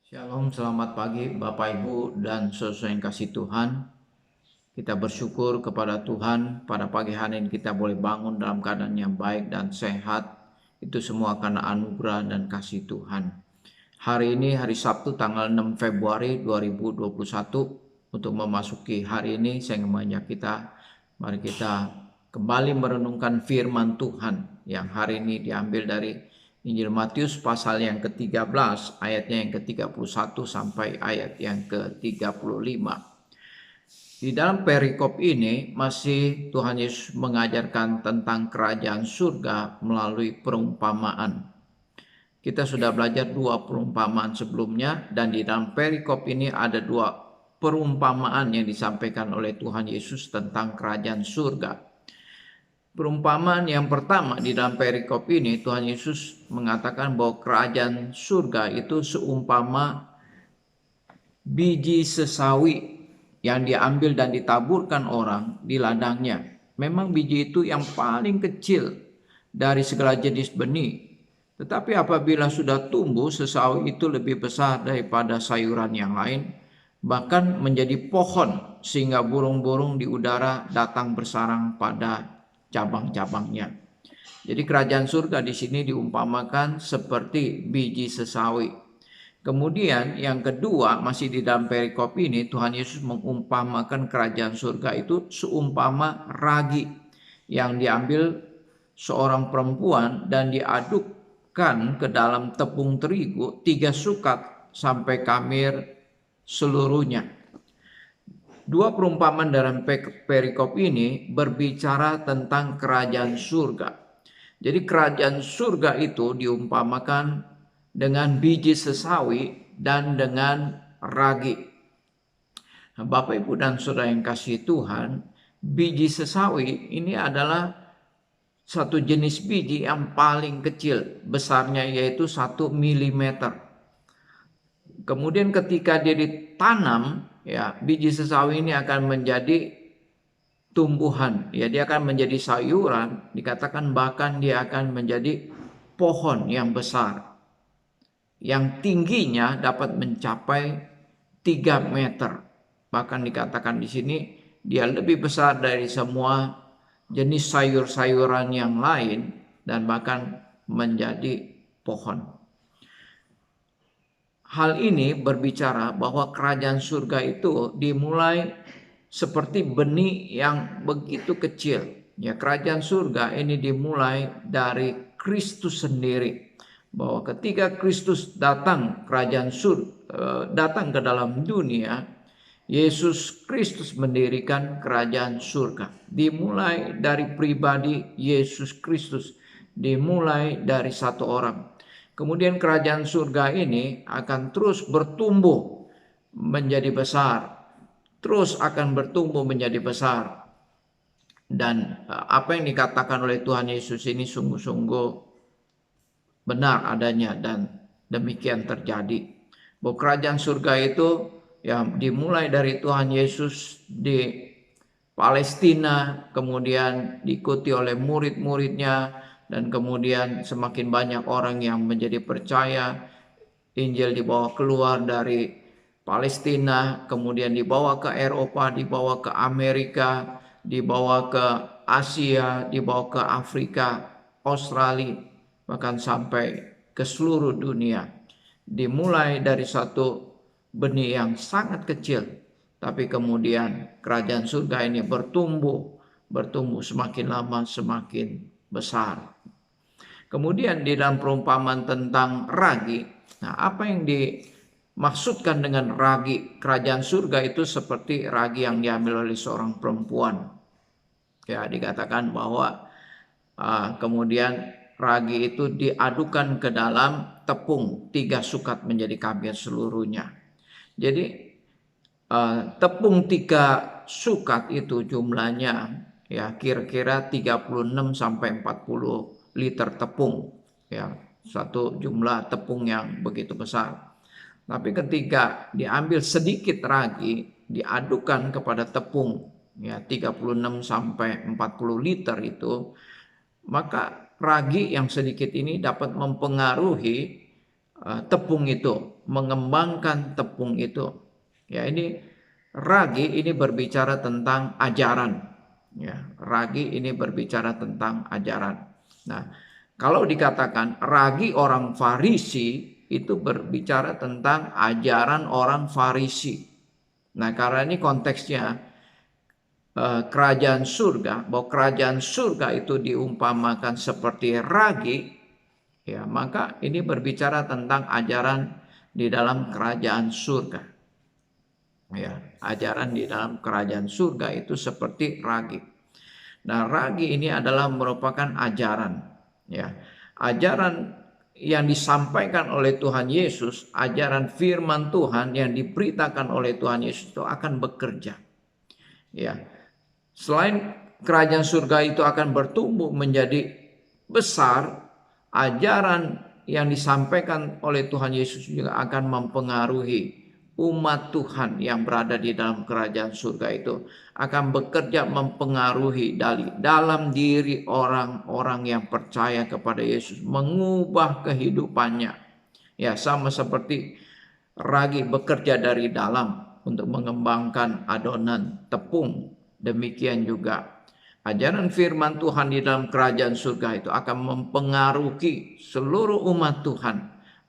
Shalom, selamat pagi Bapak Ibu dan saudara yang kasih Tuhan. Kita bersyukur kepada Tuhan pada pagi hari ini kita boleh bangun dalam keadaan yang baik dan sehat. Itu semua karena anugerah dan kasih Tuhan. Hari ini hari Sabtu tanggal 6 Februari 2021. Untuk memasuki hari ini saya ingin mengajak kita, mari kita kembali merenungkan firman Tuhan yang hari ini diambil dari Injil Matius pasal yang ke-13 ayatnya yang ke-31 sampai ayat yang ke-35. Di dalam perikop ini masih Tuhan Yesus mengajarkan tentang kerajaan surga melalui perumpamaan. Kita sudah belajar 2 perumpamaan sebelumnya, dan di dalam perikop ini ada 2 perumpamaan yang disampaikan oleh Tuhan Yesus tentang kerajaan surga. Perumpamaan yang pertama di dalam perikop ini, Tuhan Yesus mengatakan bahwa kerajaan surga itu seumpama biji sesawi yang diambil dan ditaburkan orang di ladangnya. Memang biji itu yang paling kecil dari segala jenis benih. Tetapi apabila sudah tumbuh, sesawi itu lebih besar daripada sayuran yang lain, bahkan menjadi pohon sehingga burung-burung di udara datang bersarang pada cabang-cabangnya. Jadi kerajaan surga di sini diumpamakan seperti biji sesawi. Kemudian yang kedua, masih di dalam perikop ini Tuhan Yesus mengumpamakan kerajaan surga itu seumpama ragi yang diambil seorang perempuan dan diadukkan ke dalam tepung terigu 3 sukat sampai kamir seluruhnya. 2 perumpamaan dalam perikop ini berbicara tentang kerajaan surga. Jadi kerajaan surga itu diumpamakan dengan biji sesawi dan dengan ragi. Nah, Bapak Ibu dan Saudara yang kasih Tuhan, biji sesawi ini adalah satu jenis biji yang paling kecil, besarnya yaitu 1 mm. Kemudian ketika dia ditanam, ya, biji sesawi ini akan menjadi tumbuhan, ya, dia akan menjadi sayuran, dikatakan bahkan dia akan menjadi pohon yang besar, yang tingginya dapat mencapai 3 meter. Bahkan dikatakan di sini dia lebih besar dari semua jenis sayur-sayuran yang lain dan bahkan menjadi pohon. Hal ini berbicara bahwa kerajaan surga itu dimulai seperti benih yang begitu kecil. Ya, kerajaan surga ini dimulai dari Kristus sendiri. Bahwa ketika Kristus datang datang ke dalam dunia, Yesus Kristus mendirikan kerajaan surga. Dimulai dari pribadi Yesus Kristus, dimulai dari satu orang. Kemudian kerajaan surga ini akan terus bertumbuh menjadi besar, terus akan bertumbuh menjadi besar. Dan apa yang dikatakan oleh Tuhan Yesus ini sungguh-sungguh benar adanya, dan demikian terjadi. Bahwa kerajaan surga itu yang dimulai dari Tuhan Yesus di Palestina, kemudian diikuti oleh murid-muridnya, dan kemudian semakin banyak orang yang menjadi percaya. Injil dibawa keluar dari Palestina, kemudian dibawa ke Eropa, dibawa ke Amerika, dibawa ke Asia, dibawa ke Afrika, Australia, bahkan sampai ke seluruh dunia. Dimulai dari satu benih yang sangat kecil, tapi kemudian kerajaan surga ini bertumbuh semakin lama semakin besar. Kemudian di dalam perumpamaan tentang ragi, nah apa yang dimaksudkan dengan ragi kerajaan surga itu seperti ragi yang diambil oleh seorang perempuan. Ya, dikatakan bahwa kemudian ragi itu diadukan ke dalam tepung 3 sukat menjadi kamir seluruhnya. Jadi tepung 3 sukat itu jumlahnya ya kira-kira 36 sampai 40 liter tepung, ya, satu jumlah tepung yang begitu besar. Tapi ketika diambil sedikit ragi diadukan kepada tepung ya 36 sampai 40 liter itu, maka ragi yang sedikit ini dapat mempengaruhi tepung itu, mengembangkan tepung itu. Ya, ini ragi ini berbicara tentang ajaran. Ya, ragi ini berbicara tentang ajaran. Nah, kalau dikatakan ragi orang Farisi itu berbicara tentang ajaran orang Farisi. Nah, karena ini konteksnya kerajaan surga, bahwa kerajaan surga itu diumpamakan seperti ragi, ya, maka ini berbicara tentang ajaran di dalam kerajaan surga. Ya, ajaran di dalam kerajaan surga itu seperti ragi. Nah, ragi ini adalah merupakan ajaran, ya. Ajaran yang disampaikan oleh Tuhan Yesus, ajaran firman Tuhan yang diberitakan oleh Tuhan Yesus itu akan bekerja. Ya. Selain kerajaan surga itu akan bertumbuh menjadi besar, ajaran yang disampaikan oleh Tuhan Yesus juga akan mempengaruhi umat Tuhan yang berada di dalam kerajaan surga itu, akan bekerja mempengaruhi dalam diri orang-orang yang percaya kepada Yesus, mengubah kehidupannya. Ya, sama seperti ragi bekerja dari dalam untuk mengembangkan adonan tepung. Demikian juga ajaran firman Tuhan di dalam kerajaan surga itu akan mempengaruhi seluruh umat Tuhan,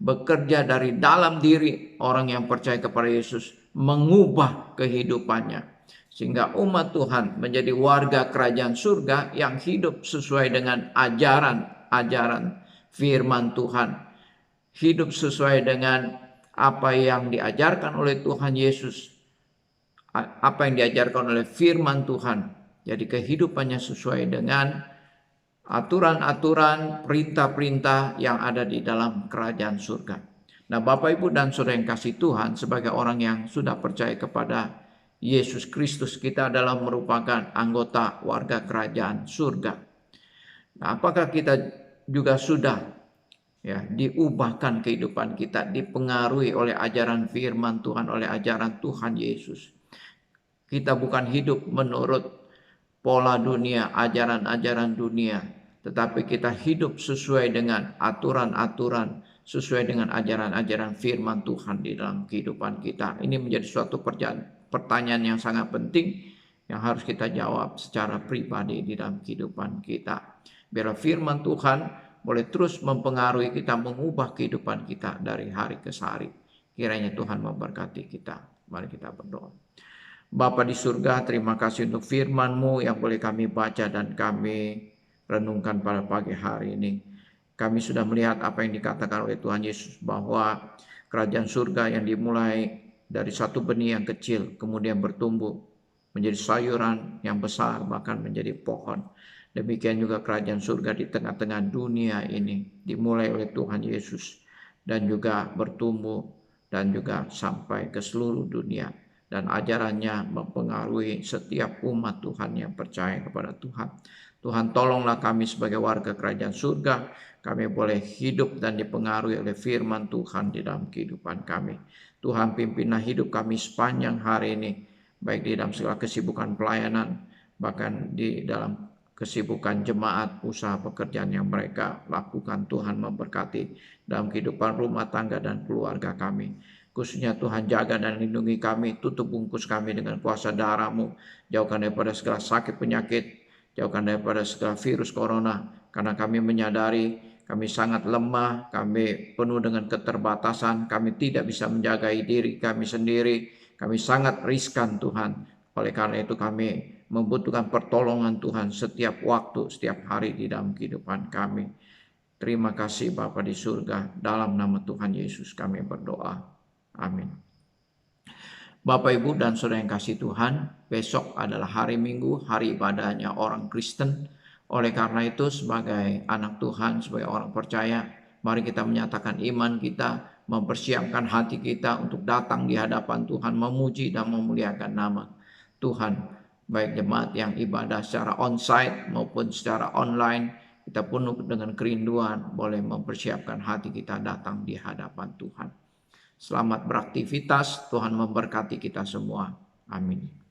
bekerja dari dalam diri orang yang percaya kepada Yesus, mengubah kehidupannya, sehingga umat Tuhan menjadi warga kerajaan surga yang hidup sesuai dengan ajaran firman Tuhan, hidup sesuai dengan apa yang diajarkan oleh Tuhan Yesus, apa yang diajarkan oleh firman Tuhan. Jadi kehidupannya sesuai dengan aturan-aturan, perintah-perintah yang ada di dalam kerajaan surga. Nah, Bapak, Ibu, dan Saudara yang kasih Tuhan, sebagai orang yang sudah percaya kepada Yesus Kristus, kita adalah merupakan anggota warga kerajaan surga. Nah, apakah kita juga sudah diubahkan kehidupan kita, dipengaruhi oleh ajaran firman Tuhan, oleh ajaran Tuhan Yesus? Kita bukan hidup menurut pola dunia, ajaran-ajaran dunia, tetapi kita hidup sesuai dengan aturan-aturan, sesuai dengan ajaran-ajaran firman Tuhan di dalam kehidupan kita. Ini menjadi suatu pertanyaan yang sangat penting yang harus kita jawab secara pribadi di dalam kehidupan kita. Biar firman Tuhan boleh terus mempengaruhi kita, mengubah kehidupan kita dari hari ke hari. Kiranya Tuhan memberkati kita. Mari kita berdoa. Bapa di surga, terima kasih untuk firman-Mu yang boleh kami baca dan kami renungkan pada pagi hari ini. Kami sudah melihat apa yang dikatakan oleh Tuhan Yesus, bahwa kerajaan surga yang dimulai dari satu benih yang kecil, kemudian bertumbuh menjadi sayuran yang besar, bahkan menjadi pohon. Demikian juga kerajaan surga di tengah-tengah dunia ini dimulai oleh Tuhan Yesus dan juga bertumbuh dan juga sampai ke seluruh dunia. Dan ajarannya mempengaruhi setiap umat Tuhan yang percaya kepada Tuhan. Tuhan, tolonglah kami sebagai warga kerajaan surga, kami boleh hidup dan dipengaruhi oleh firman Tuhan di dalam kehidupan kami. Tuhan, pimpinlah hidup kami sepanjang hari ini, baik di dalam segala kesibukan pelayanan, bahkan di dalam kesibukan jemaat, usaha pekerjaan yang mereka lakukan. Tuhan memberkati dalam kehidupan rumah tangga dan keluarga kami. Khususnya Tuhan, jaga dan lindungi kami, tutup bungkus kami dengan kuasa darah-Mu, jauhkan daripada segala sakit penyakit, jauhkan daripada segala virus corona, karena kami menyadari kami sangat lemah, kami penuh dengan keterbatasan, kami tidak bisa menjaga diri kami sendiri, kami sangat riskan Tuhan. Oleh karena itu kami membutuhkan pertolongan Tuhan setiap waktu, setiap hari di dalam kehidupan kami. Terima kasih Bapa di surga, dalam nama Tuhan Yesus kami berdoa. Amin. Bapak, Ibu, dan Saudara yang kasih Tuhan, besok adalah hari Minggu, hari ibadahnya orang Kristen. Oleh karena itu, sebagai anak Tuhan, sebagai orang percaya, mari kita menyatakan iman kita, mempersiapkan hati kita untuk datang di hadapan Tuhan, memuji dan memuliakan nama Tuhan. Baik jemaat yang ibadah secara onsite maupun secara online, kita penuh dengan kerinduan, boleh mempersiapkan hati kita datang di hadapan Tuhan. Selamat beraktivitas, Tuhan memberkati kita semua. Amin.